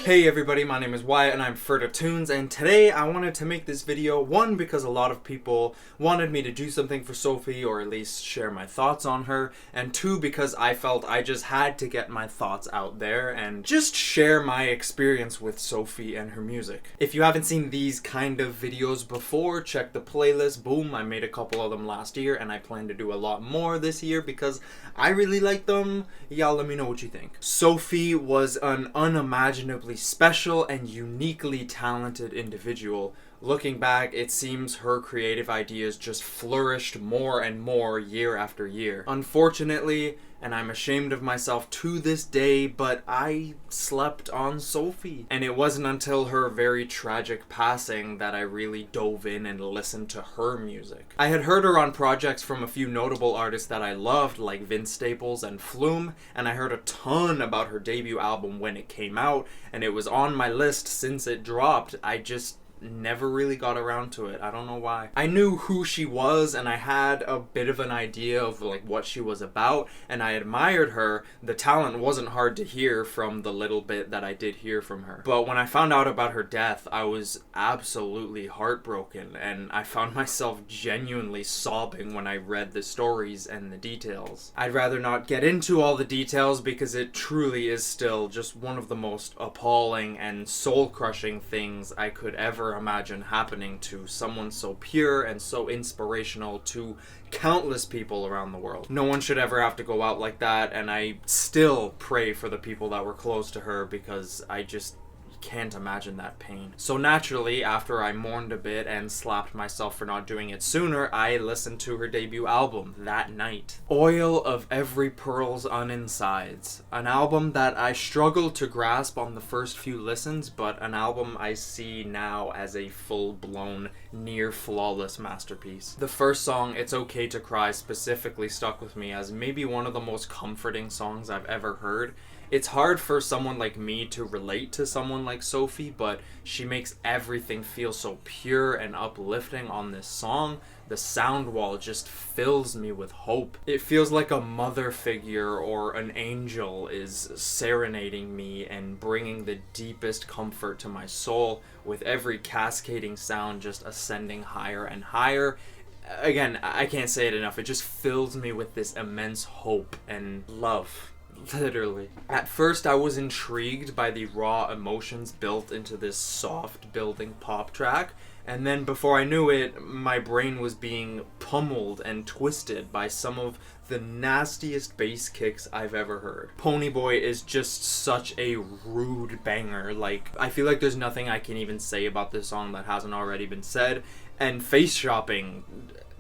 Hey everybody, my name is Wyatt and I'm Ferda Tunes, and today I wanted to make this video, one, because a lot of people wanted me to do something for Sophie, or at least share my thoughts on her, and two, because I felt I just had to get my thoughts out there and just share my experience with Sophie and her music. If you haven't seen these kind of videos before, check the playlist. Boom, I made a couple of them last year and I plan to do a lot more this year because I really like them. Y'all let me know what you think. Sophie was an unimaginably special and uniquely talented individual. Looking back, it seems her creative ideas just flourished more and more year after year. Unfortunately, and I'm ashamed of myself to this day, but I slept on Sophie. And it wasn't until her very tragic passing that I really dove in and listened to her music. I had heard her on projects from a few notable artists that I loved, like Vince Staples and Flume, and I heard a ton about her debut album when it came out, and it was on my list since it dropped. I just never really got around to it. I don't know why. I knew who she was and I had a bit of an idea of like what she was about, and I admired her. The talent wasn't hard to hear from the little bit that I did hear from her. But when I found out about her death, I was absolutely heartbroken, and I found myself genuinely sobbing when I read the stories and the details. I'd rather not get into all the details because it truly is still just one of the most appalling and soul-crushing things I could ever imagine happening to someone so pure and so inspirational to countless people around the world. No one should ever have to go out like that, and I still pray for the people that were close to her because I just can't imagine that pain. So naturally, after I mourned a bit and slapped myself for not doing it sooner, I listened to her debut album that night. Oil of Every Pearl's Uninsides. An album that I struggled to grasp on the first few listens, but an album I see now as a full-blown, near-flawless masterpiece. The first song, It's Okay to Cry, specifically stuck with me as maybe one of the most comforting songs I've ever heard. It's hard for someone like me to relate to someone like Sophie, but she makes everything feel so pure and uplifting on this song. The sound wall just fills me with hope. It feels like a mother figure or an angel is serenading me and bringing the deepest comfort to my soul, with every cascading sound just ascending higher and higher. Again, I can't say it enough. It just fills me with this immense hope and love. Literally. At first, I was intrigued by the raw emotions built into this soft building pop track, and then before I knew it, my brain was being pummeled and twisted by some of the nastiest bass kicks I've ever heard. Ponyboy is just such a rude banger. Like, I feel like there's nothing I can even say about this song that hasn't already been said. And Face Shopping,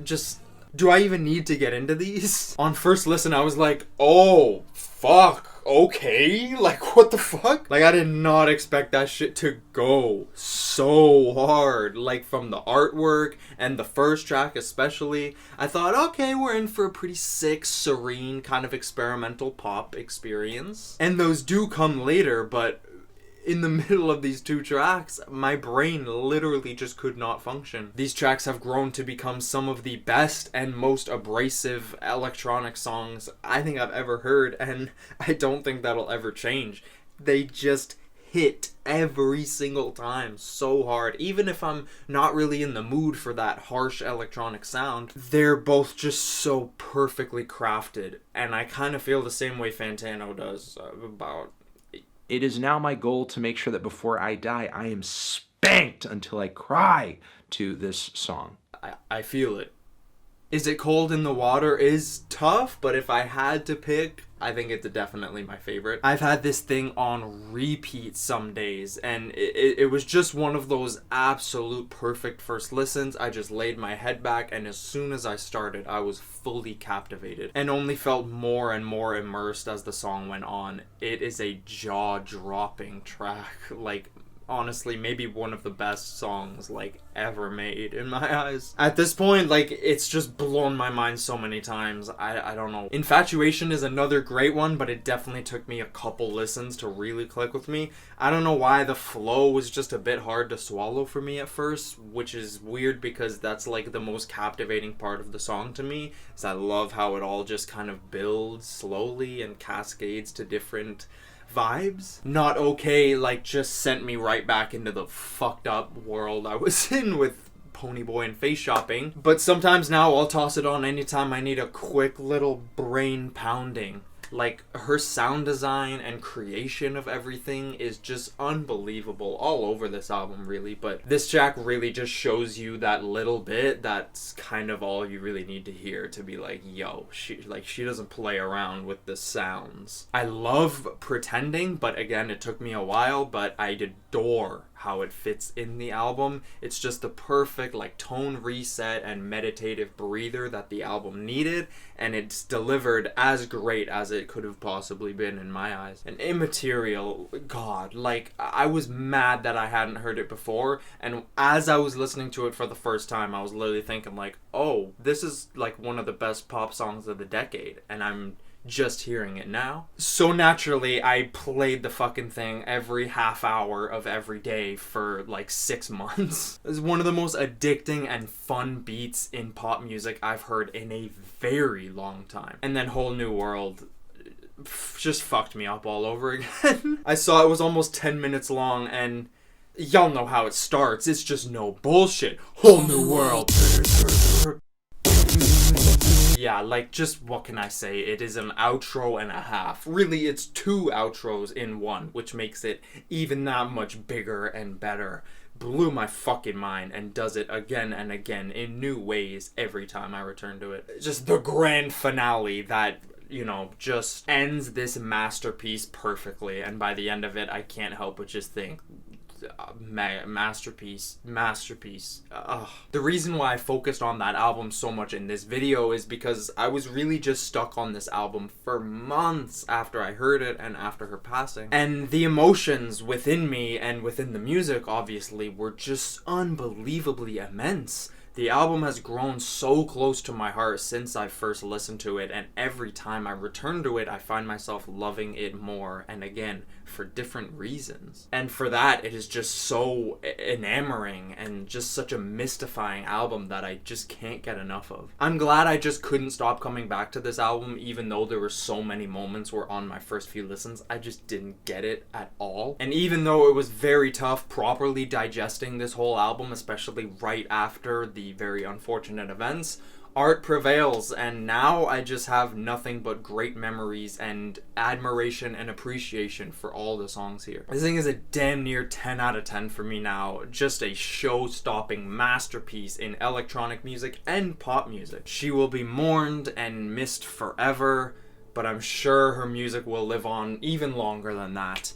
just... do I even need to get into these? On first listen, I was like, oh, fuck, okay? Like, what the fuck? Like, I did not expect that shit to go so hard. Like, from the artwork and the first track especially, I thought, okay, we're in for a pretty sick, serene, kind of experimental pop experience. And those do come later, but in the middle of these two tracks, my brain literally just could not function. These tracks have grown to become some of the best and most abrasive electronic songs I think I've ever heard, and I don't think that'll ever change. They just hit every single time so hard. Even if I'm not really in the mood for that harsh electronic sound, they're both just so perfectly crafted, and I kind of feel the same way Fantano does about... It is now my goal to make sure that before I die, I am spanked until I cry to this song. I feel it. Is It Cold in the Water is tough, but if I had to pick, I think it's definitely my favorite. I've had this thing on repeat some days, and it was just one of those absolute perfect first listens. I just laid my head back, and as soon as I started, I was fully captivated and only felt more and more immersed as the song went on. It is a jaw-dropping track. Like, honestly, maybe one of the best songs, like, ever made in my eyes. At this point, like, it's just blown my mind so many times. I don't know. Infatuation is another great one, but it definitely took me a couple listens to really click with me. I don't know why the flow was just a bit hard to swallow for me at first, which is weird because that's like the most captivating part of the song to me, is I love how it all just kind of builds slowly and cascades to different vibes. Not okay, like, just sent me right back into the fucked up world I was in with Ponyboy and face shopping. But sometimes now I'll toss it on anytime I need a quick little brain pounding. Like, her sound design and creation of everything is just unbelievable all over this album, really. But this track really just shows you that little bit that's kind of all you really need to hear to be like, yo, she doesn't play around with the sounds. I love Pretending, but again, it took me a while, but I adore how it fits in the album. It's just the perfect, like, tone reset and meditative breather that the album needed, and it's delivered as great as it could have possibly been in my eyes. And Immaterial, God, like, I was mad that I hadn't heard it before, and as I was listening to it for the first time, I was literally thinking, like, oh, this is like one of the best pop songs of the decade, and I'm just hearing it now. So naturally, I played the fucking thing every half hour of every day for like 6 months. It's one of the most addicting and fun beats in pop music I've heard in a very long time. And then Whole New World just fucked me up all over again. I saw it was almost 10 minutes long, and y'all know how it starts. It's just no bullshit. Whole New World. Yeah, like, just what can I say? It is an outro and a half. Really, it's 2 outros in one, which makes it even that much bigger and better. Blew my fucking mind, and does it again and again in new ways every time I return to it. Just the grand finale that, you know, just ends this masterpiece perfectly, and by the end of it, I can't help but just think, masterpiece. The reason why I focused on that album so much in this video is because I was really just stuck on this album for months after I heard it and after her passing. And the emotions within me and within the music, obviously, were just unbelievably immense. The album has grown so close to my heart since I first listened to it, and every time I return to it, I find myself loving it more, and again, for different reasons. And for that, it is just so enamoring and just such a mystifying album that I just can't get enough of. I'm glad I just couldn't stop coming back to this album, even though there were so many moments where on my first few listens, I just didn't get it at all. And even though it was very tough properly digesting this whole album, especially right after the very unfortunate events, art prevails, and now I just have nothing but great memories and admiration and appreciation for all the songs here. This thing is a damn near 10 out of 10 for me now. Just a show-stopping masterpiece in electronic music and pop music. She will be mourned and missed forever, but I'm sure her music will live on even longer than that.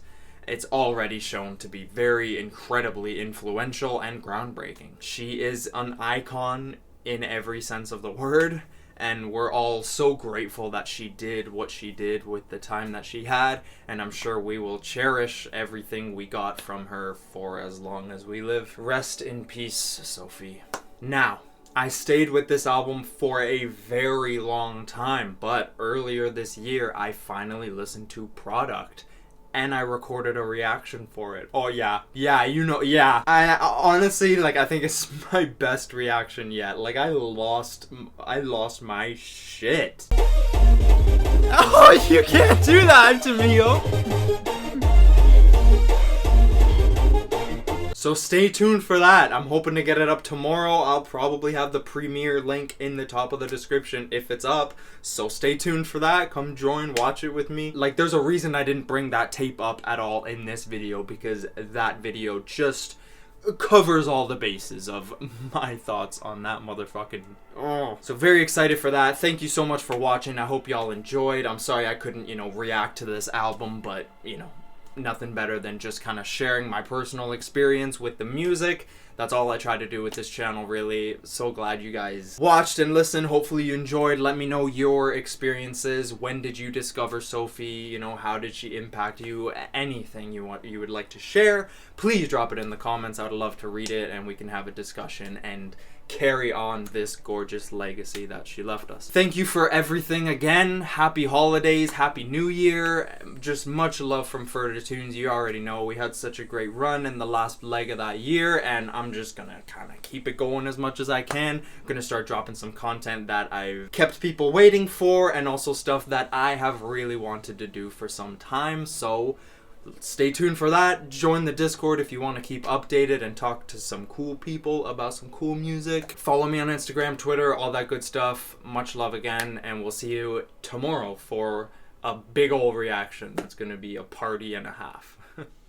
It's already shown to be very incredibly influential and groundbreaking. She is an icon in every sense of the word, and we're all so grateful that she did what she did with the time that she had, and I'm sure we will cherish everything we got from her for as long as we live. Rest in peace, Sophie. Now, I stayed with this album for a very long time, but earlier this year I finally listened to Product, and I recorded a reaction for it. Oh yeah, you know, yeah. I honestly, like, I think it's my best reaction yet. Like, I lost my shit. Oh, you can't do that to me, yo. So stay tuned for that. I'm hoping to get it up tomorrow. I'll probably have the premiere link in the top of the description if it's up. So stay tuned for that. Come join, watch it with me. Like, there's a reason I didn't bring that tape up at all in this video, because that video just covers all the bases of my thoughts on that motherfucking... Oh. So very excited for that. Thank you so much for watching. I hope y'all enjoyed. I'm sorry I couldn't, react to this album, but, nothing better than just kind of sharing my personal experience with the music. That's all I try to do with this channel, really. So glad you guys watched and listened. Hopefully you enjoyed. Let me know your experiences. When did you discover Sophie? You know, how did she impact you? Anything you would like to share, please drop it in the comments. I would love to read it and we can have a discussion and carry on this gorgeous legacy that she left us. Thank you for everything again. Happy holidays, happy new year. Just much love from Ferda Tunes. You already know we had such a great run in the last leg of that year, and I'm just gonna kind of keep it going as much as I can. I'm gonna start dropping some content that I've kept people waiting for, and also stuff that I have really wanted to do for some time. So stay tuned for that. Join the Discord if you want to keep updated and talk to some cool people about some cool music. Follow me on Instagram, Twitter, all that good stuff. Much love again, and we'll see you tomorrow for a big ol' reaction. That's going to be a party and a half.